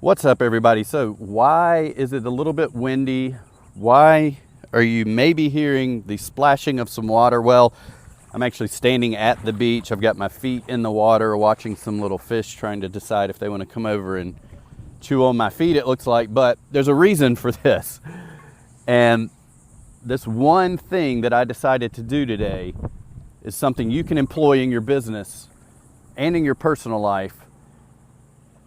What's up, everybody? So why is it a little bit windy? Why are you maybe hearing the splashing of some water? Well, I'm actually standing at the beach. I've got my feet in the water watching some little fish trying to decide if they want to come over and chew on my feet, it looks like. But there's a reason for this. And this one thing that I decided to do today is something you can employ in your business and in your personal life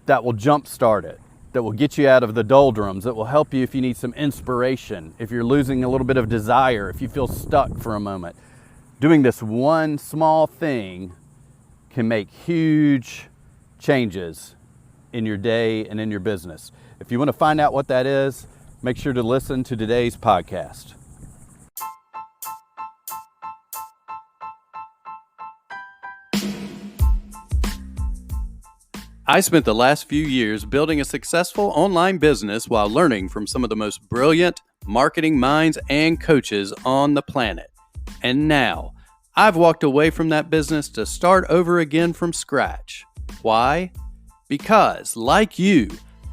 that will jumpstart it, that will get you out of the doldrums, that will help you if you need some inspiration, if you're losing a little bit of desire, if you feel stuck for a moment. Doing this one small thing can make huge changes in your day and in your business. If you want to find out what that is, make sure to listen to today's podcast. I spent the last few years building a successful online business while learning from some of the most brilliant marketing minds and coaches on the planet. And now, I've walked away from that business to start over again from scratch. Why? Because, like you,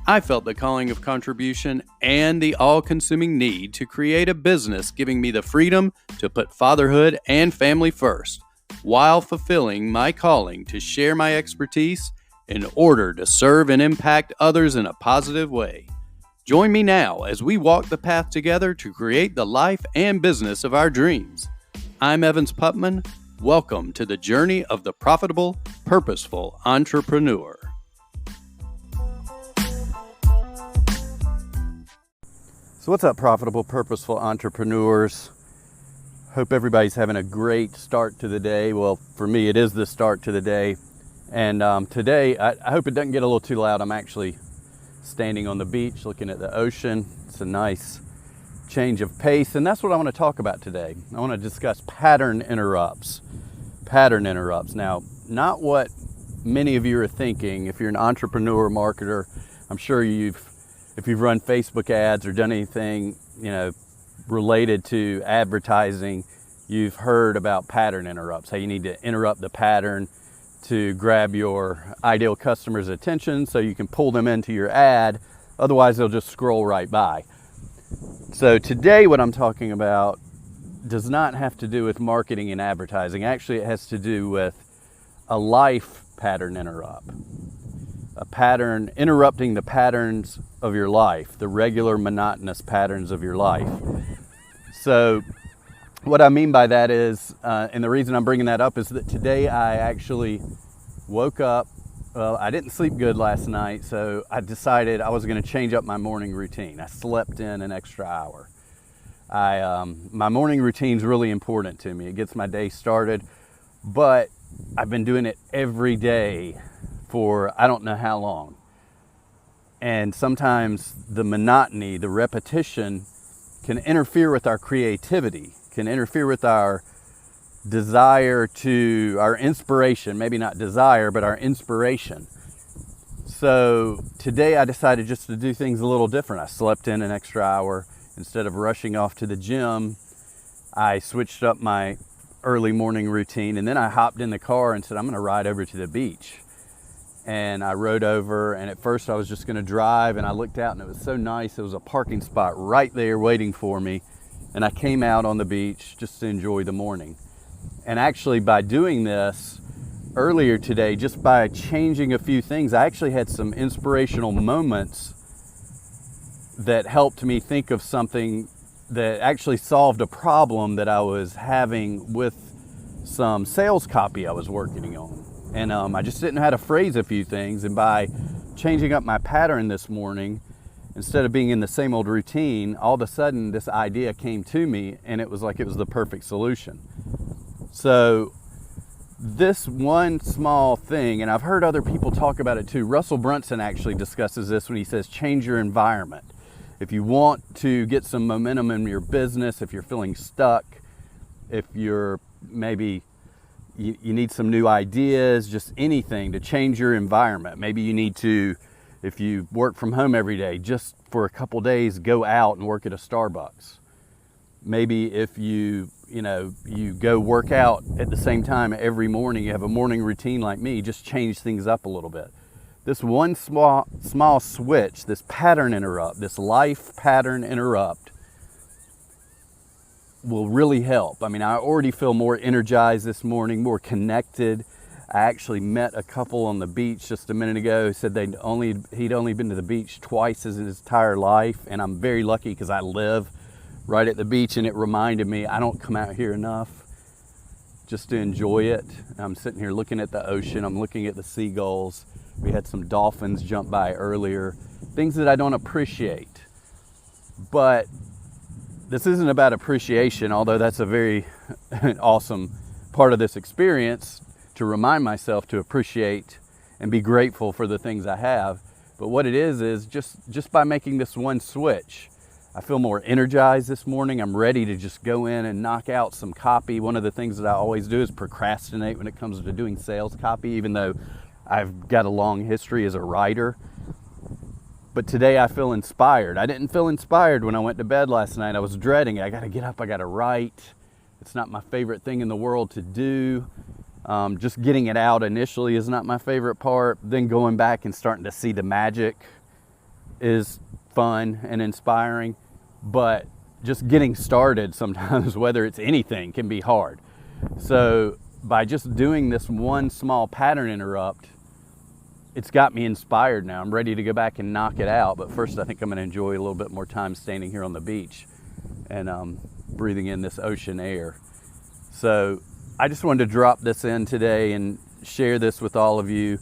I felt the calling of contribution and the all-consuming need to create a business giving me the freedom to put fatherhood and family first, while fulfilling my calling to share my expertise in order to serve and impact others in a positive way. Join me now as we walk the path together to create the life and business of our dreams. I'm Evans Putman. Welcome to the journey of the profitable, purposeful entrepreneur. So what's up, profitable, purposeful entrepreneurs? Hope everybody's having a great start to the day. Well, for me, it is the start to the day. And today, I hope it doesn't get a little too loud. I'm actually standing on the beach looking at the ocean. It's a nice change of pace, and that's what I want to talk about today. I want to discuss pattern interrupts. Pattern interrupts. Now, not what many of you are thinking. If you're an entrepreneur, marketer, I'm sure if you've run Facebook ads or done anything, related to advertising, you've heard about pattern interrupts. How you need to interrupt the pattern to grab your ideal customer's attention so you can pull them into your ad. Otherwise, they'll just scroll right by. So today, what I'm talking about does not have to do with marketing and advertising. Actually, it has to do with a life pattern interrupt. A pattern interrupting the patterns of your life, the regular monotonous patterns of your life. So what I mean by that is, and the reason I'm bringing that up is that today I actually woke up. Well, I didn't sleep good last night, so I decided I was going to change up my morning routine. I slept in an extra hour. My morning routine is really important to me. It gets my day started, but I've been doing it every day for I don't know how long. And sometimes the monotony, the repetition can interfere with our creativity, can interfere with our desire to, our inspiration, maybe not desire, but our inspiration. So today I decided just to do things a little different. I slept in an extra hour. Instead of rushing off to the gym, I switched up my early morning routine, and then I hopped in the car and said, I'm going to ride over to the beach. And I rode over, and at first I was just going to drive, and I looked out and it was so nice. There was a parking spot right there waiting for me. And I came out on the beach just to enjoy the morning. And actually, by doing this earlier today, just by changing a few things, I actually had some inspirational moments that helped me think of something that actually solved a problem that I was having with some sales copy I was working on. And I just didn't know how to phrase a few things. And by changing up my pattern this morning, instead of being in the same old routine, all of a sudden this idea came to me, and it was like it was the perfect solution. So this one small thing, and I've heard other people talk about it too. Russell Brunson actually discusses this when he says change your environment. If you want to get some momentum in your business, if you're feeling stuck, if you're maybe you need some new ideas, just anything to change your environment. Maybe you need to, if you work from home every day, just for a couple days, go out and work at a Starbucks. Maybe if you go work out at the same time every morning, you have a morning routine like me, just change things up a little bit. this one small switch, this pattern interrupt, this life pattern interrupt will really help. I mean, I already feel more energized this morning, more connected. I actually met a couple on the beach just a minute ago who said he'd only been to the beach twice in his entire life, and I'm very lucky because I live right at the beach, and it reminded me I don't come out here enough just to enjoy it. I'm sitting here looking at the ocean, I'm looking at the seagulls. We had some dolphins jump by earlier, things that I don't appreciate. But this isn't about appreciation, although that's a very awesome part of this experience, to remind myself to appreciate and be grateful for the things I have. But what it is just by making this one switch, I feel more energized this morning. I'm ready to just go in and knock out some copy. One of the things that I always do is procrastinate when it comes to doing sales copy, even though I've got a long history as a writer. But today I feel inspired. I didn't feel inspired when I went to bed last night. I was dreading it. I got to get up, I got to write. It's not my favorite thing in the world to do. Just getting it out initially is not my favorite part. Then going back and starting to see the magic is fun and inspiring. But just getting started sometimes, whether it's anything, can be hard. So by just doing this one small pattern interrupt, it's got me inspired now. I'm ready to go back and knock it out. But first, I think I'm going to enjoy a little bit more time standing here on the beach and breathing in this ocean air. So I just wanted to drop this in today and share this with all of you,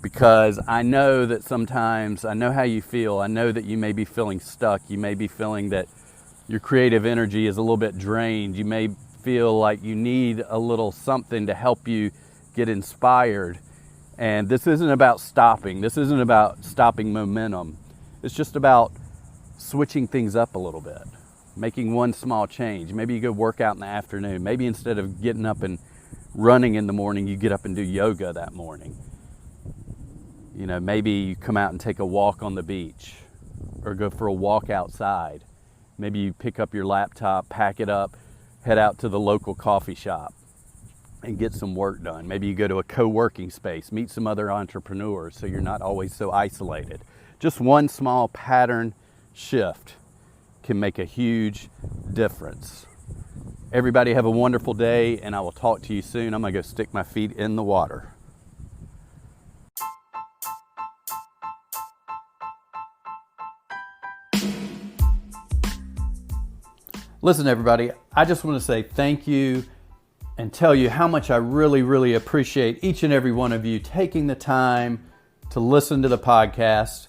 because I know that sometimes, I know how you feel. I know that you may be feeling stuck. You may be feeling that your creative energy is a little bit drained. You may feel like you need a little something to help you get inspired. And this isn't about stopping. This isn't about stopping momentum. It's just about switching things up a little bit, making one small change. Maybe you go work out in the afternoon. Maybe instead of getting up and running in the morning, you get up and do yoga that morning. You know, maybe you come out and take a walk on the beach or go for a walk outside. Maybe you pick up your laptop, pack it up, head out to the local coffee shop and get some work done. Maybe you go to a co-working space, meet some other entrepreneurs so you're not always so isolated. Just one small pattern shift can make a huge difference. Everybody have a wonderful day, and I will talk to you soon. I'm gonna go stick my feet in the water. Listen, everybody, I just want to say thank you and tell you how much I really, really appreciate each and every one of you taking the time to listen to the podcast.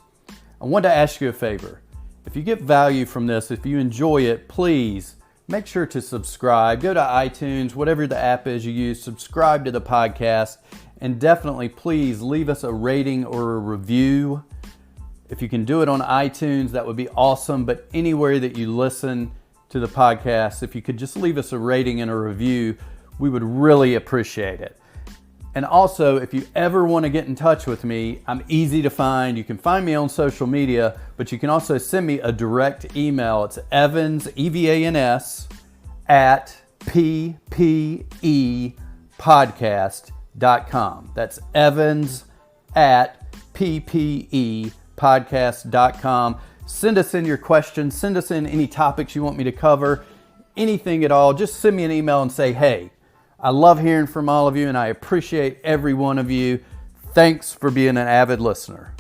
I want to ask you a favor. If you get value from this, if you enjoy it, please make sure to subscribe. Go to iTunes, whatever the app is you use, subscribe to the podcast, and definitely please leave us a rating or a review. If you can do it on iTunes, that would be awesome. But anywhere that you listen to the podcast, if you could just leave us a rating and a review, we would really appreciate it. And also, if you ever want to get in touch with me, I'm easy to find. You can find me on social media, but you can also send me a direct email. It's Evans, EVANS, at ppepodcast.com. That's Evans at ppepodcast.com. Send us in your questions. Send us in any topics you want me to cover, anything at all. Just send me an email and say, hey, I love hearing from all of you, and I appreciate every one of you. Thanks for being an avid listener.